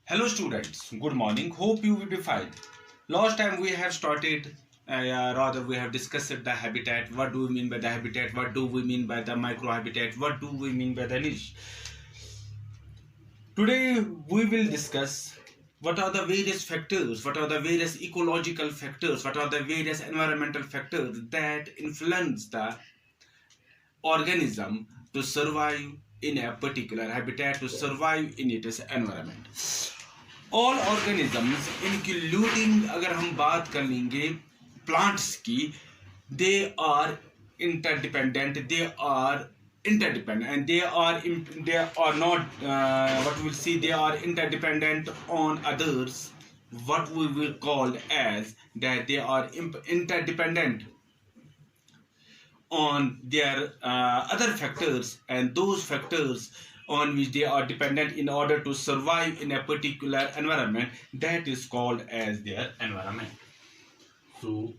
Hello students, good morning. Hope you will be fine. Last time we have started, rather we have discussed the habitat. What do we mean by the habitat? What do we mean by the microhabitat? What do we mean by the niche? Today we will discuss what are the various factors, what are the various ecological factors, what are the various environmental factors that influence the organism to survive in a particular habitat, to survive in its environment. All organisms including अगर हम बात कर लेंगे plants की, they are interdependent, they are interdependent, and they are not what we will see, they are interdependent on others, what we will call as that they are interdependent on their other factors, and those factors on which they are dependent in order to survive in a particular environment, that is called as their environment. So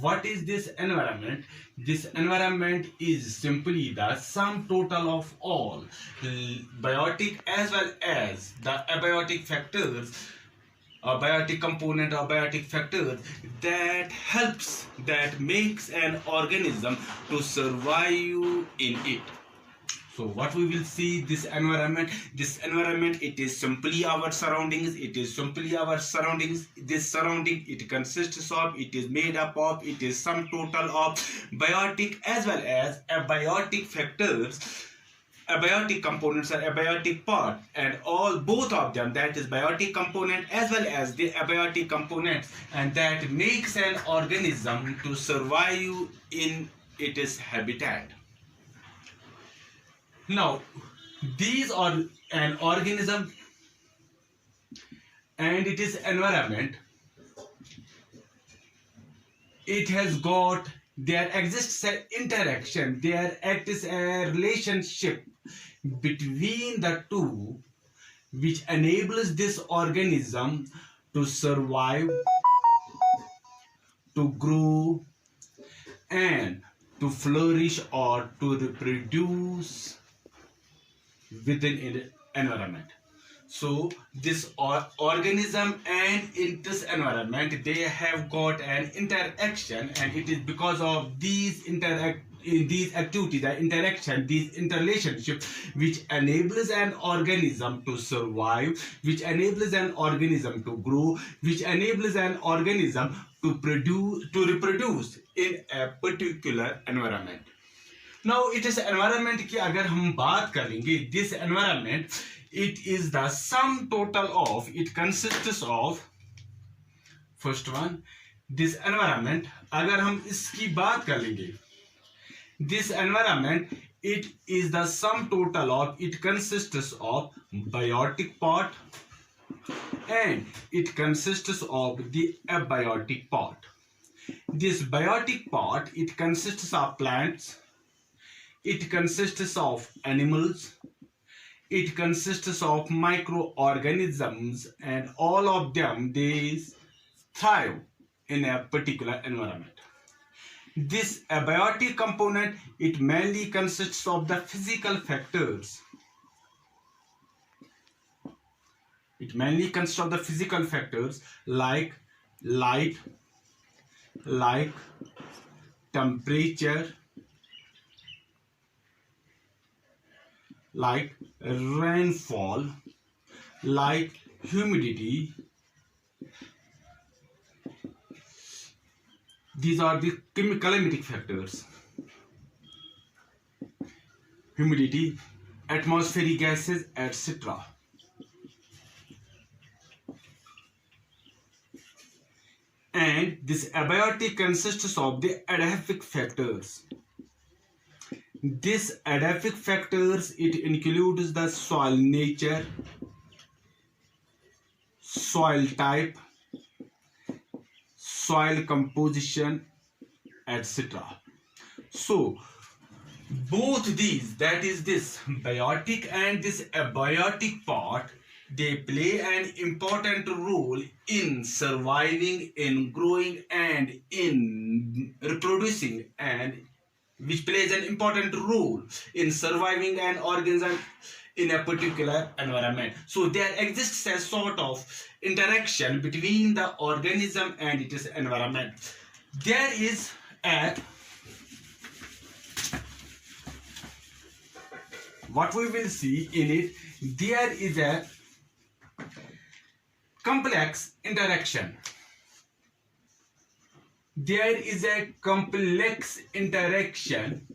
what is this environment? This environment is simply the sum total of all biotic as well as the abiotic factors, a biotic component or biotic factor that helps, that makes an organism to survive in it. So what we will see, this environment, it is simply our surroundings, this surrounding, it consists of, it is made up of, it is sum total of biotic as well as abiotic factors, abiotic components are abiotic part, and all both of them, that is biotic component as well as the abiotic components, and that makes an organism to survive in its habitat. Now these are an organism and it is environment, it has got, there exists an interaction, there exists a relationship between the two which enables this organism to survive, to grow, and to flourish or to reproduce within an environment. So this organism and in this environment, they have got an interaction, and it is because of these these activities, the interaction, these interrelationship, which enables an organism to survive, which enables an organism to grow, which enables an organism to reproduce in a particular environment. Now it is environment की अगर हम बात करेंगे, this environment, it is the sum total of, it consists of, first one, this environment, अगर हम इसकी बात कर लेंगे, this environment, it is the sum total of, it consists of biotic part and it consists of the abiotic part. This biotic part, it consists of plants, it consists of animals, it consists of microorganisms, and all of them, they thrive in a particular environment. This abiotic component, it mainly consists of the physical factors. It mainly consists of the physical factors like light, like temperature, like rainfall, like humidity. These are the climatic factors. Humidity, atmospheric gases, etc. And this abiotic consists of the adaptive factors. This adaptive factors, it includes the soil nature, soil type, soil composition, etc. So both these, that is this biotic and this abiotic part, they play an important role in surviving, in growing, and in reproducing, and which plays an important role in surviving an organism in a particular environment. So there exists a sort of interaction between the organism and its environment. There is a what we will see in it, there is a complex interaction. There is a complex interaction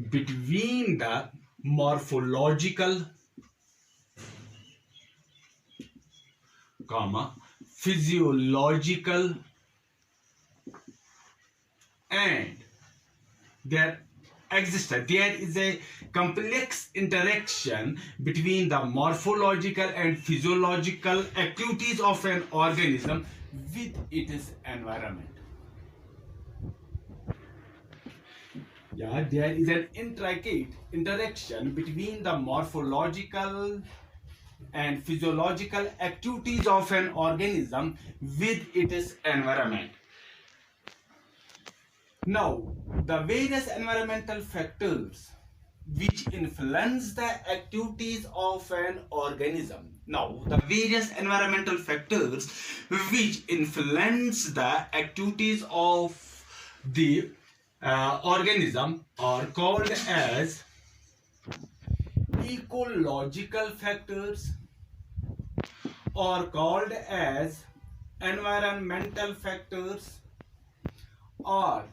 between the morphological, physiological, and there is a complex interaction between the morphological and physiological activities of an organism with its environment. Yeah, there is an intricate interaction between the morphological and physiological activities of an organism with its environment. Now, the various environmental factors which influence the activities of an organism. Now, the various environmental factors which influence the activities of the organism are called as ecological factors, or called as environmental factors, or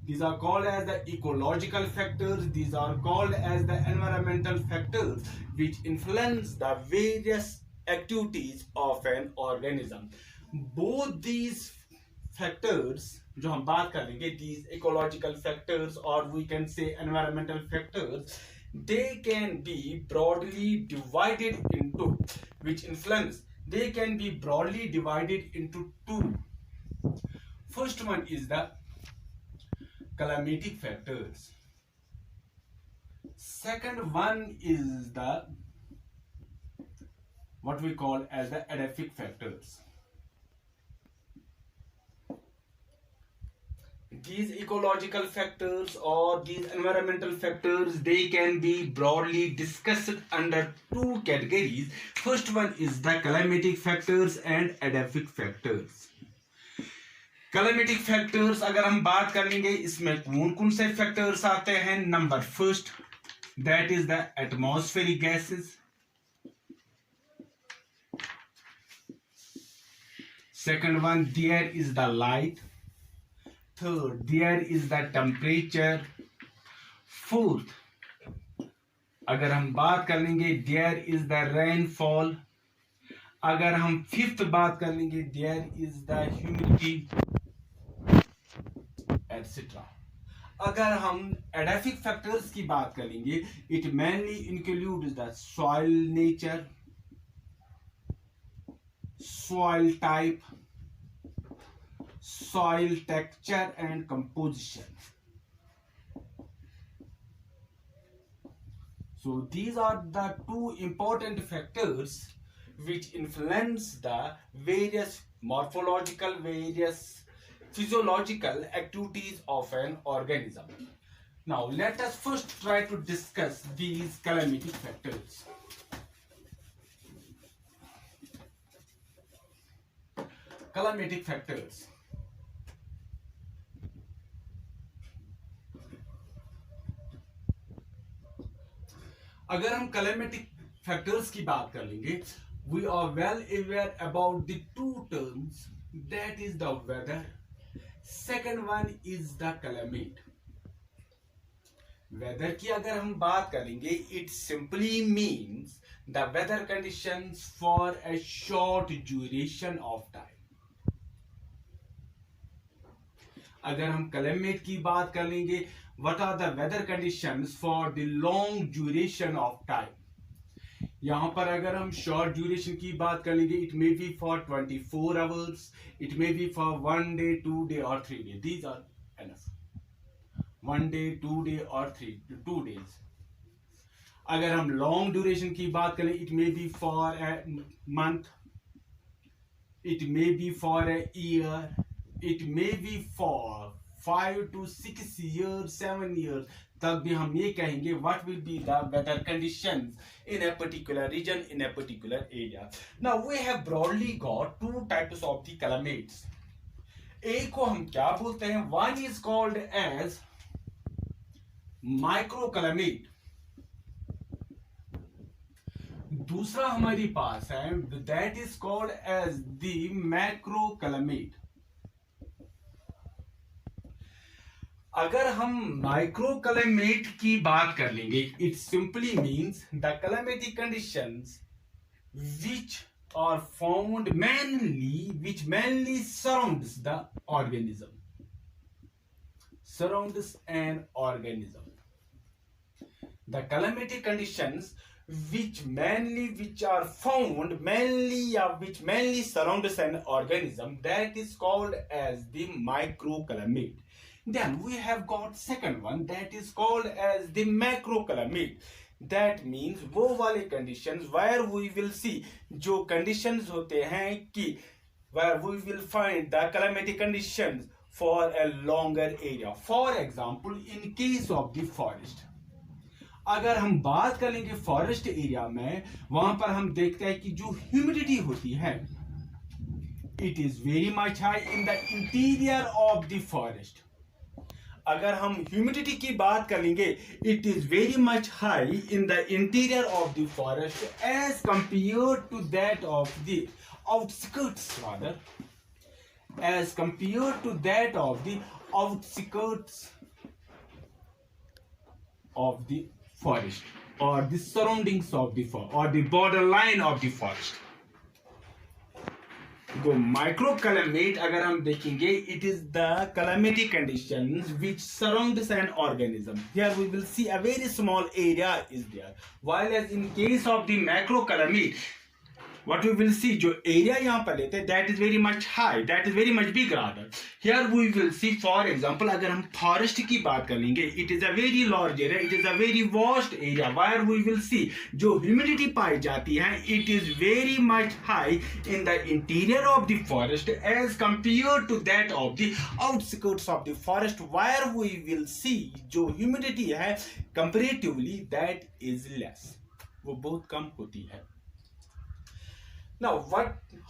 these are called as the ecological factors, these are called as the environmental factors which influence the various activities of an organism. Both these factors जो हम बात करेंगे, these ecological factors or we can say environmental factors, they can be broadly divided into they can be broadly divided into two. First one is the climatic factors. Second one is the what we call as the edaphic factors. These ecological factors or these environmental factors, they can be broadly discussed under two categories. First one is the climatic factors and edaphic factors. Climatic factors अगर हम बात करेंगे, इसमें कौन-कौन से factors आते हैं? Number first, that is the atmospheric gases. Second one, there is the light. Third, there is the temperature. Fourth, अगर हम बात कर लेंगे, there is the rainfall. अगर हम fifth बात कर लेंगे, there is the humidity, etc. अगर हम edaphic factors की बात करेंगे, it mainly includes the soil nature, soil type, soil texture and composition. So these are the two important factors which influence the various morphological, various physiological activities of an organism. Now let us first try to discuss these climatic factors. Climatic factors. अगर हम climatic factors की बात कर लेंगे, we are well aware about the two terms, that is the weather. Second one is the climate. Weather की अगर हम बात करेंगे, it simply means the weather conditions for a short duration of time. अगर हम climate की बात कर लेंगे, what are the weather conditions for the long duration of time? यहाँ पर अगर हम short duration की बात कर लेंगे, it may be for 24 hours, it may be for 1 day, 2 day or 3 days. These are enough. 1 day, 2 day or 2 days. अगर हम long duration की बात करें, it may be for a month, it may be for a year, it may be for 5 to 6 years, 7 years, तब भी हम ये कहेंगे what will be the weather conditions in a particular region, in a particular area. Now we have broadly got two types of the climates. एक को हम क्या बोलते हैं? One is called as microclimate. दूसरा हमारे पास है that is called as the macroclimate. अगर हम माइक्रोक्लाइमेट की बात कर लेंगे, it simply means the climatic conditions which are found which mainly surrounds the organism, surrounds an organism. The climatic conditions which are found which mainly surrounds an organism, that is called as the microclimate. Then we have got second one, that is called as the macroclimate. That means वो वाले conditions where we will see जो conditions होते हैं कि where we will find the climatic conditions for a longer area. For example, in case of the forest, अगर हम बात कर लेंगे फॉरेस्ट एरिया में, वहां पर हम देखते हैं कि जो ह्यूमिडिटी होती है, it is very much high in the interior of the forest. अगर हम ह्यूमिडिटी की बात कर लेंगे, it is very much high in the interior of the forest as compare to that of the outskirts, rather as compare to that of the outskirts of the forest or the surroundings of the forest or the borderline of the forest. तो microclimate अगर हम देखेंगे, it is the climatic conditions which surrounds an organism. Here we will see a very small area is there, while as in case of the macroclimate, what we will see, जो area यहाँ पर लेते हैं, that is very much high, that is very much big rather. Here we will see, for example, अगर हम forest की बात कर लेंगे, it is a very large area, it is a very vast area, where we will see जो humidity पाई जाती है, it is very much high in the interior of the forest as compared to that of the outskirts of the forest, where we will see जो humidity है comparatively that is less, वो बहुत कम होती है. Now,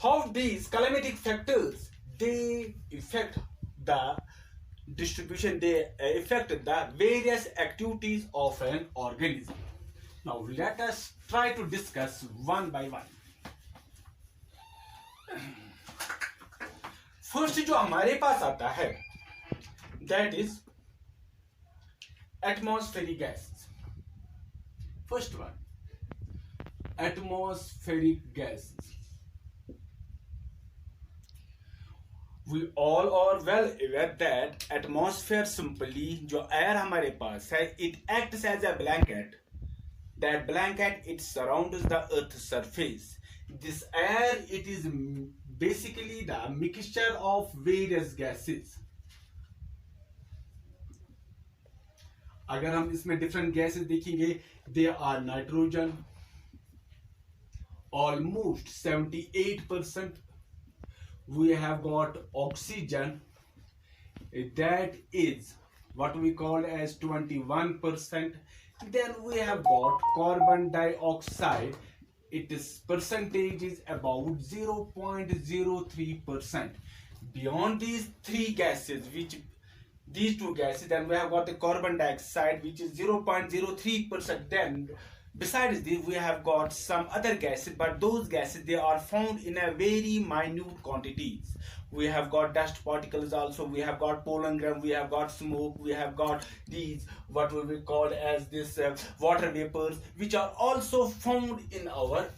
how these climatic factors, they affect the distribution, they affect the various activities of an organism. Now, let us try to discuss one by one. First, जो हमारे पास आता है, that is atmospheric gases. First one, atmospheric gases. We all are well aware that atmosphere simply जो air हमारे पास है, it acts as a blanket. That blanket, it surrounds the earth's surface. This air, it is basically the mixture of various gases. अगर हम इसमें different gases देखेंगे, they are nitrogen, almost 78%. We have got oxygen, that is what we call as 21%. Then we have got carbon dioxide, its percentage is about 0.03%. Beyond these three gases, these two gases, then we have got the carbon dioxide, which is 0.03%. Then besides this, we have got some other gases, but those gases, they are found in a very minute quantities. We have got dust particles also, we have got pollen grain, we have got smoke, we have got these what we will call as this water vapors, which are also found in our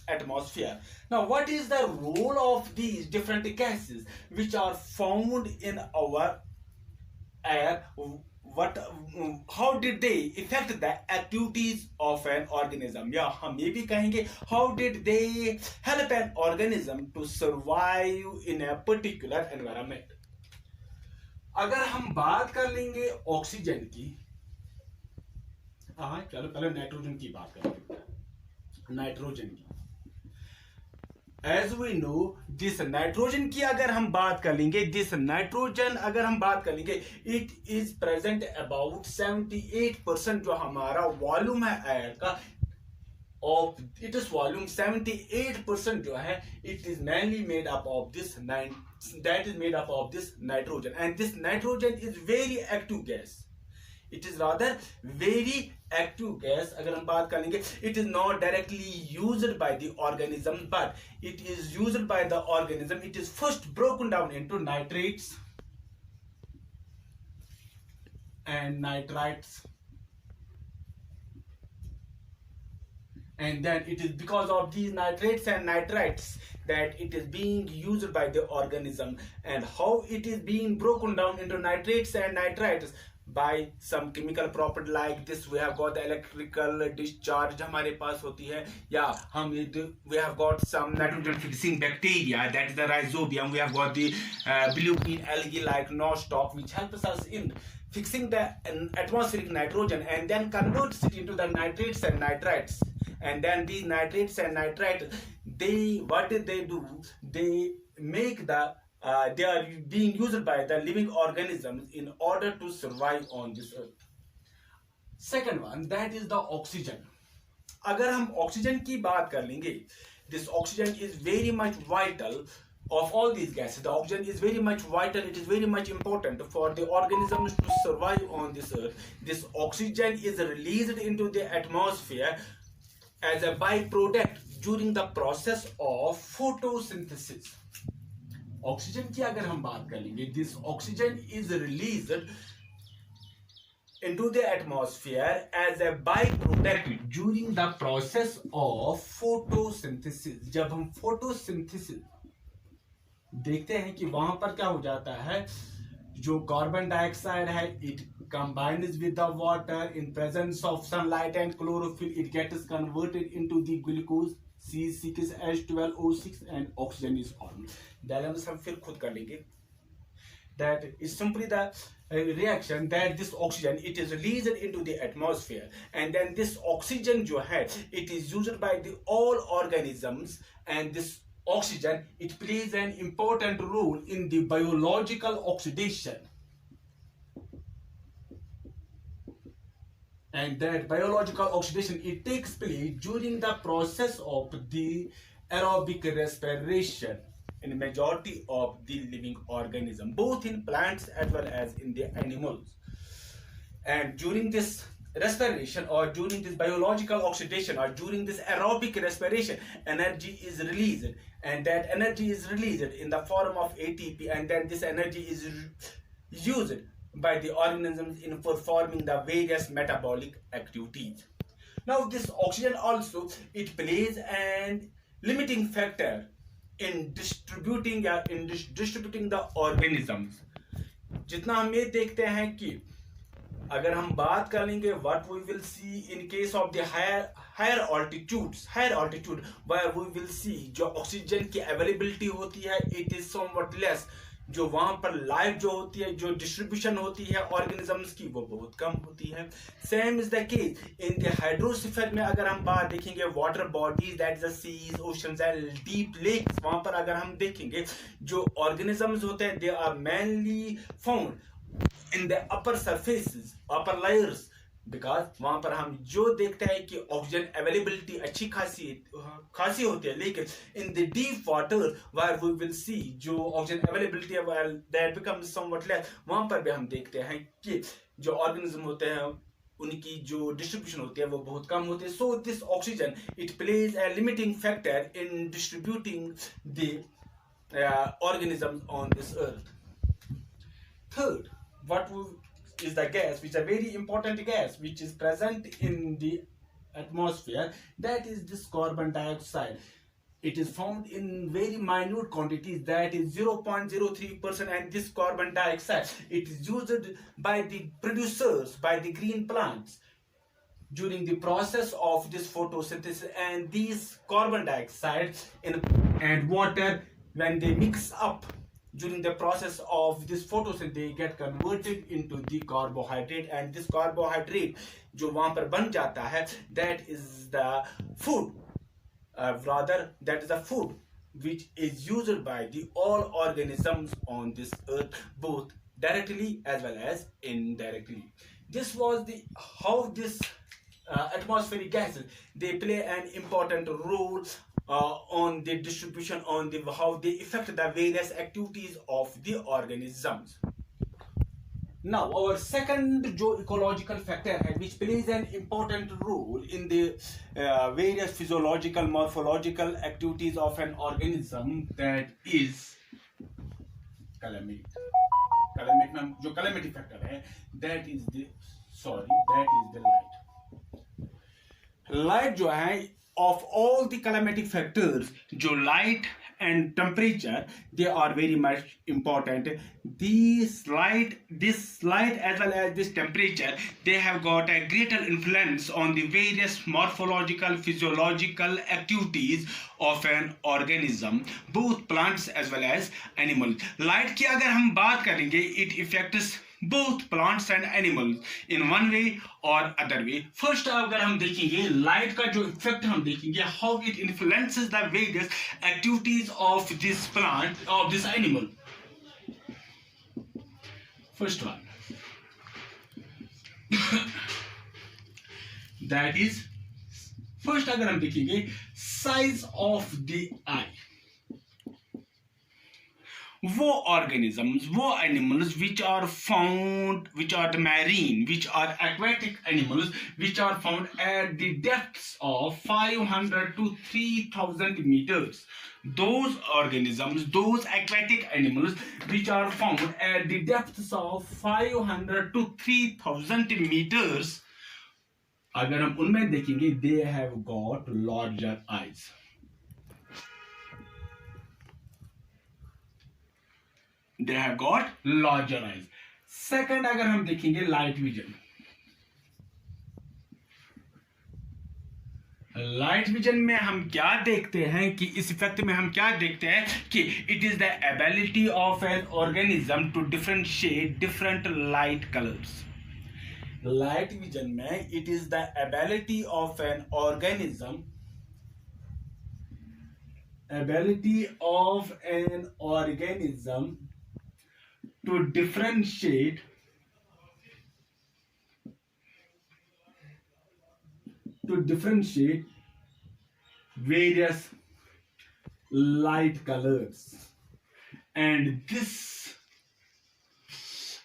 atmosphere. Now, what is the role of these different gases which are found in our air? How did they affect the activities of an organism? या हम ये भी कहेंगे, how did they help an organism to survive in a particular environment? अगर हम बात कर लेंगे ऑक्सीजन की, हाँ चलो पहले नाइट्रोजन की बात करें. नाइट्रोजन की as we know this nitrogen की अगर हम बात कर लेंगे, दिस नाइट्रोजन अगर हम बात कर लेंगे, इट इज प्रेजेंट अबाउट 78% जो हमारा वॉल्यूम है एयर का of it is volume 78% जो है it is mainly made up of this that is made up of this nitrogen, and this nitrogen is very active gas. It is rather very active gas. अगर हम बात कर लेंगे, it is not directly used by the organism, but it is used by the organism. It is first broken down into nitrates and nitrites, and then it is because of these nitrates and nitrites that it is being used by the organism. And how it is being broken down into nitrates and nitrites? By some chemical property like this. We have got the electrical discharge हमारे पास होती है, या हम we have got some nitrogen fixing bacteria, that is the rhizobium. We have got the blue green algae like nostoc, which helps us in fixing the atmospheric nitrogen and then converts it into the nitrates and nitrites. And then these nitrates and nitrites, what did they do? They make they are being used by the living organisms in order to survive on this earth. Second one, that is the oxygen. अगर हम oxygen की बात कर लेंगे, this oxygen is very much vital. Of all these gases, the oxygen is very much vital. It is very much important for the organisms to survive on this earth. This oxygen is released into the atmosphere as a byproduct during the process of photosynthesis. Oxygen की अगर हम बात कर लेंगे, this oxygen is released into the atmosphere as a byproduct during the process of photosynthesis. जब हम photosynthesis देखते हैं कि वहां पर क्या हो जाता है, जो कार्बन डाइऑक्साइड है it combines with the water in presence of sunlight and chlorophyll. It gets converted into the glucose C6H12O6 and oxygen is formed. Diagrams हम फिर खुद कर लेंगे. That is simply the reaction that this oxygen it is released into the atmosphere, and then this oxygen जो है it is used by the all organisms, and this oxygen it plays an important role in the biological oxidation. And that biological oxidation it takes place during the process of the aerobic respiration in majority of the living organism, both in plants as well as in the animals. And during this respiration or during this biological oxidation or during this aerobic respiration, energy is released, and that energy is released in the form of ATP, and then this energy is used by the organisms in performing the various metabolic activities. Now this oxygen also it plays an limiting factor in distributing the organisms. जितना हम ये देखते हैं कि अगर हम बात कर लेंगे what we will see in case of the higher altitude where we will see जो ऑक्सीजन की अवेलेबिलिटी होती है it is somewhat less. जो वहां पर लाइफ जो होती है, जो डिस्ट्रीब्यूशन होती है ऑर्गेनिजम्स की, वो बहुत कम होती है. Same is the case in the hydrosphere में. अगर हम बात देखेंगे water bodies that is the seas, oceans and deep lakes, वहां पर अगर हम देखेंगे जो ऑर्गेनिजम्स होते हैं they are mainly found in the upper surfaces, upper layers, because वहां पर हम जो देखते हैं कि ऑक्सीजन अवेलेबिलिटी अच्छी खासी होती है, लेकिन in the deep water where we will see जो ऑक्सीजन अवेलेबिलिटी है दैट बिकम्स समवट लेस, वहां पर भी हम देखते हैं कि जो ऑर्गेनिज्म होते हैं उनकी जो डिस्ट्रीब्यूशन होती है वो बहुत कम होती है. So this oxygen it plays a limiting factor in distributing the organisms on this earth. Third, what is the gas, which is a very important gas which is present in the atmosphere, that is this carbon dioxide. It is found in very minute quantities, that is 0.03%, and this carbon dioxide it is used by the producers, by the green plants during the process of this photosynthesis. And these carbon dioxide and water, when they mix up during the process of this photosynthesis, they get converted into the carbohydrate, and this carbohydrate जो वहां पर बन जाता है that is the food, that is the food which is used by the all organisms on this earth, both directly as well as indirectly. This was the how this atmospheric gases, they play an important role on the distribution, on the how they affect the various activities of the organisms. Now, our second ecological factor which plays an important role in the various physiological, morphological activities of an organism, that is calamity. Calamity में जो calamity factor है, that is the light. Light जो है, of all the climatic factors, जो light and temperature, they are very much important. This light as well as this temperature, they have got a greater influence on the various morphological, physiological activities of an organism, both plants as well as animals. Light की अगर हम बात करेंगे, it affects both plants and animals in one way or other way. First, अगर हम देखेंगे light का जो effect हम देखेंगे, how it influences the various activities of this plant, of this animal. First one, that is, first अगर हम देखेंगे size of the eye. वो organisms, वो animals which are found, which are the marine, which are aquatic animals, which are found at the depths of 500 to 3000 meters. Those organisms, those aquatic animals which are found at the depths of 500 to 3000 meters, अगर हम उनमें देखेंगे, they have got larger eyes. They have got larger eyes. Second, अगर हम देखेंगे light vision. Light vision में हम क्या देखते हैं कि इस इफेक्ट में हम क्या देखते हैं कि it is the ability of an organism to differentiate different light colours. Light vision में it is the ability of an organism to differentiate various light colors. And this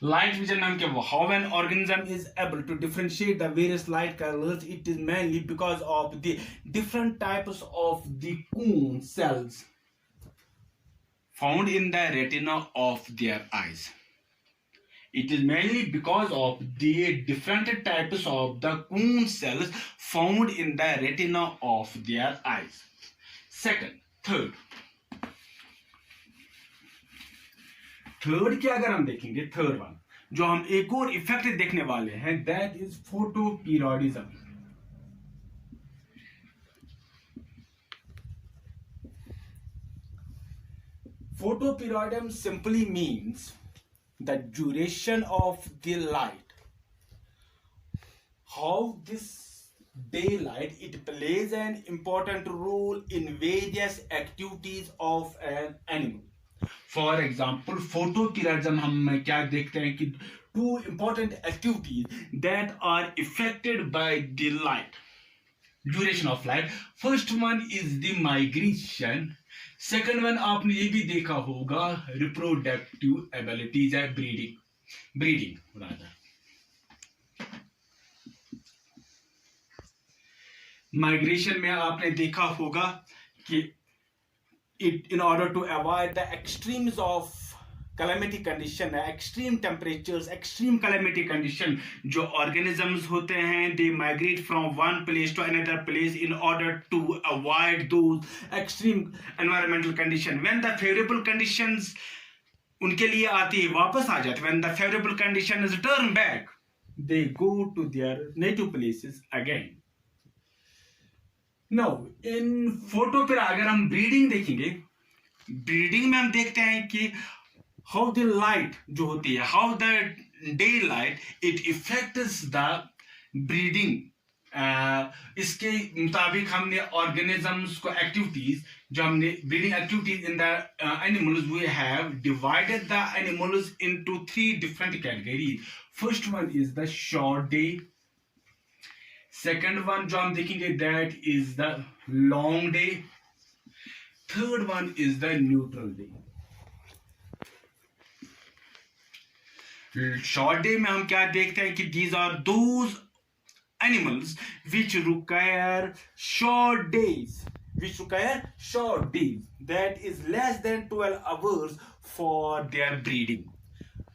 light vision नाम क्या, how an organism is able to differentiate the various light colors, it is mainly because of the different types of the cone cells found in the retina of their eyes. It is mainly because of the different types of the cone cells found in the retina of their eyes. Second, third की अगर हम देखेंगे, third one जो हम एक और effect देखने वाले हैं, that is photoperiodism. Photoperiodism simply means the duration of the light, how this daylight it plays an important role in various activities of an animal. For example, photoperiodism हम क्या देखते हैं कि two important activities that are affected by the light, duration of light. First one is the migration. Second one आपने ये भी देखा होगा, रिप्रोडक्टिव एबिलिटीज है, ब्रीडिंग रादर. माइग्रेशन में आपने देखा होगा कि in order to avoid the extremes of calamity condition, extreme temperatures, extreme calamity condition, जो organisms होते हैं, they migrate from one place to another place in order to avoid those extreme environmental condition. When the favorable conditions उनके लिए आती है, वापस आ जाते, when the favorable condition is turn back, they go to their native places again. Now in photo पर अगर हम breeding देखेंगे, ब्रीडिंग में हम देखते हैं कि how the light जो होती है, how the daylight it affects the breeding इसके मुताबिक हमने ऑर्गेनिजम्स को एक्टिविटीज जो हमने breeding activities in the animals we have divided the animals into 3 different categories. First one is the short day. Second one जो हम देखेंगे that is the long day. Third one is the neutral day. Short day में हम क्या देखते हैं कि these are those animals which require short days, that is less than 12 hours for their breeding.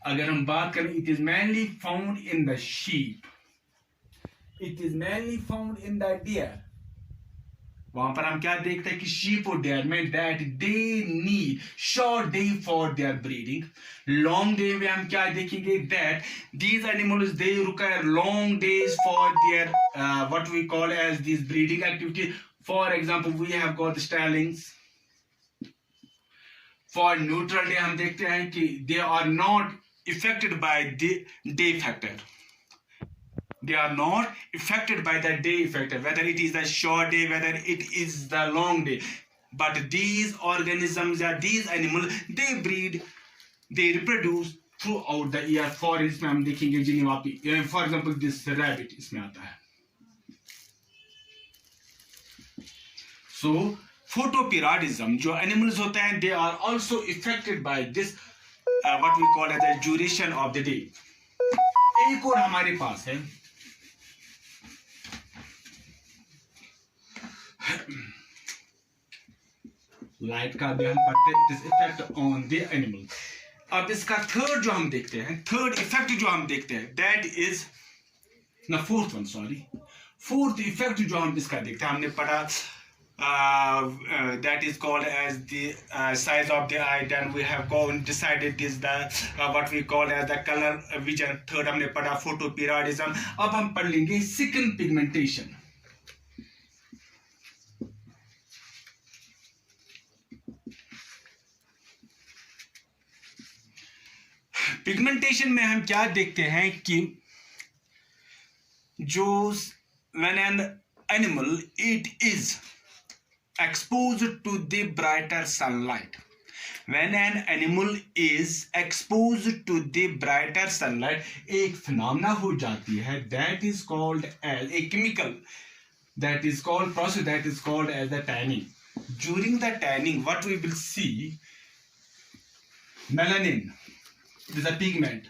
अगर हम बात करें, it is mainly found in the sheep, it is mainly found in the deer. वहां पर हम क्या देखते हैं कि sheep और deer में that they need short day for their breeding. Long day में हम क्या देखेंगे that these animals they require long days for their what we call as these breeding activities. For example, we have got the starlings. For neutral day हम देखते हैं कि they are not affected by the day factor. They are not affected by the day factor, whether it is the short day, whether it is the long day. But these organisms or these animals, they breed, they reproduce throughout the year. For instance, हम देखेंगे जिन्वापी, for example, this rabbit इसमें आता है. So photoperiodism जो animals होते हैं, they are also affected by this what we call as the duration of the day. एक और हमारे पास है लाइट का भी हम पढ़ते हैं, this effect on the animal. अब इसका थर्ड जो हम देखते हैं, थर्ड इफेक्ट जो हम देखते हैं दैट इज ना fourth one, sorry, fourth effect जो हम इसका देखते हैं, हमने पढ़ा that is called as the size of the eye. Then we have decided is the what we call as the color vision. Third हमने पढ़ा photoperiodism. अब हम पढ़ लेंगे skin pigmentation. पिगमेंटेशन में हम क्या देखते हैं कि जो when an animal it is exposed to the brighter sunlight, when an animal is exposed to the brighter sunlight, एक फिनोमेना हो जाती है that is called as a chemical, that is called process that is called as the tanning. During the tanning what we will see, melanin is a pigment,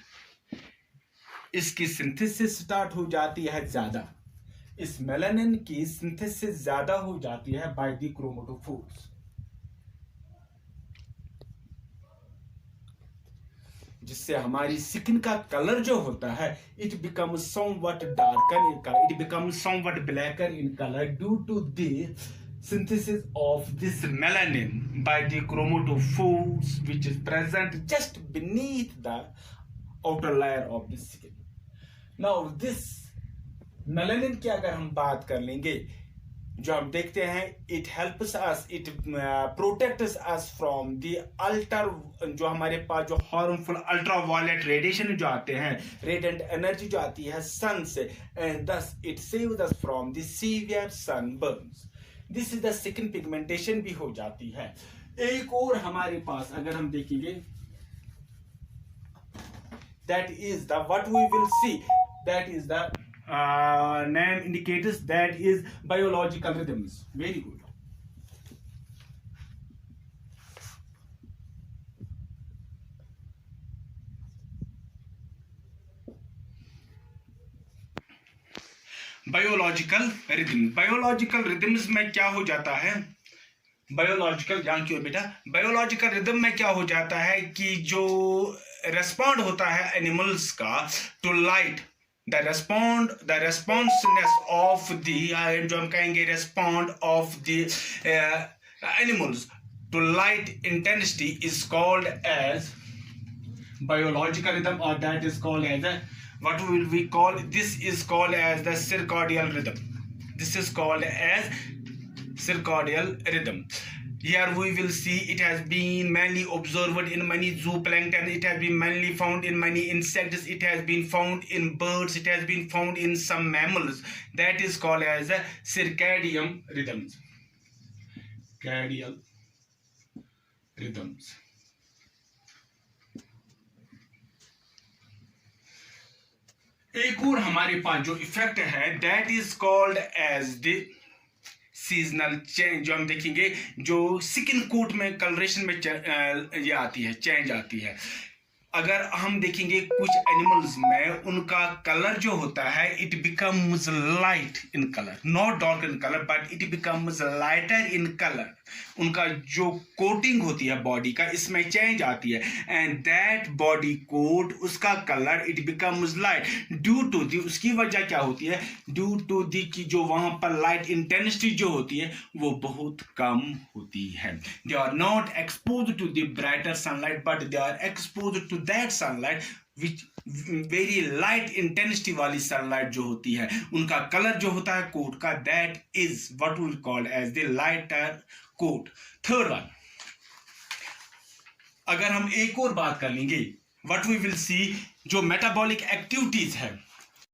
इसकी synthesis start हो जाती है ज्यादा, इस मेलानिन की सिंथेसिस ज्यादा हो जाती है बाय द क्रोमेटोफोर्स, जिससे हमारी स्किन का कलर जो होता है it becomes somewhat darker in colour, it becomes somewhat blacker in colour due to the synthesis of this melanin by the chromatophores which is present just beneath the outer layer of the skin. Now this melanin की अगर हम बात कर लेंगे, जो हम देखते हैं it helps us, it protects us from the जो हमारे पास जो harmful ultraviolet radiation जो आते हैं, radiant energy जो आती है sun से, and thus it saves us from the severe sunburns. This is the skin pigmentation भी हो जाती है. एक और हमारे पास अगर हम देखेंगे that is the what we will see, that is the name indicators, that is biological rhythms. Very good. Biological rhythm, biological rhythms में क्या हो जाता है, बायोलॉजिकल ध्यान क्यों बेटा, बायोलॉजिकल रिदम में क्या हो जाता है कि जो रेस्पॉन्ड होता है एनिमल्स का to light, the responsiveness of the जो हम कहेंगे respond of the animals to light intensity is called as biological rhythm, और that is called as a what will we call, this is called as the circadian rhythm, this is called as circadian rhythm. Here we will see it has been mainly observed in many zooplankton, it has been mainly found in many insects, it has been found in birds, it has been found in some mammals. That is called as circadian rhythms. Circadian rhythms. एक और हमारे पास जो effect है that is called as the seasonal change, जो हम देखेंगे जो skin coat में कलरेशन में ये आती है, चेंज आती है। अगर हम देखेंगे कुछ एनिमल्स में उनका कलर जो होता है it becomes light in colour, not dark in colour but it becomes lighter in colour. उनका जो कोटिंग होती है बॉडी का इसमें चेंज आती है एंड दैट बॉडी कोट उसका colour it becomes light due to the, उसकी वजह क्या होती है, ड्यू टू दी कि जो वहां पर लाइट इंटेंसिटी जो होती है वो बहुत कम होती है। They are not expose to the brighter sunlight but they are expose to that sunlight which very light intensity वाली सनलाइट जो होती है, उनका कलर जो होता है कोट का that is what we call as the lighter coat. Third one, अगर हम एक और बात कर लेंगे व्हाट वी विल सी, जो मेटाबॉलिक एक्टिविटीज है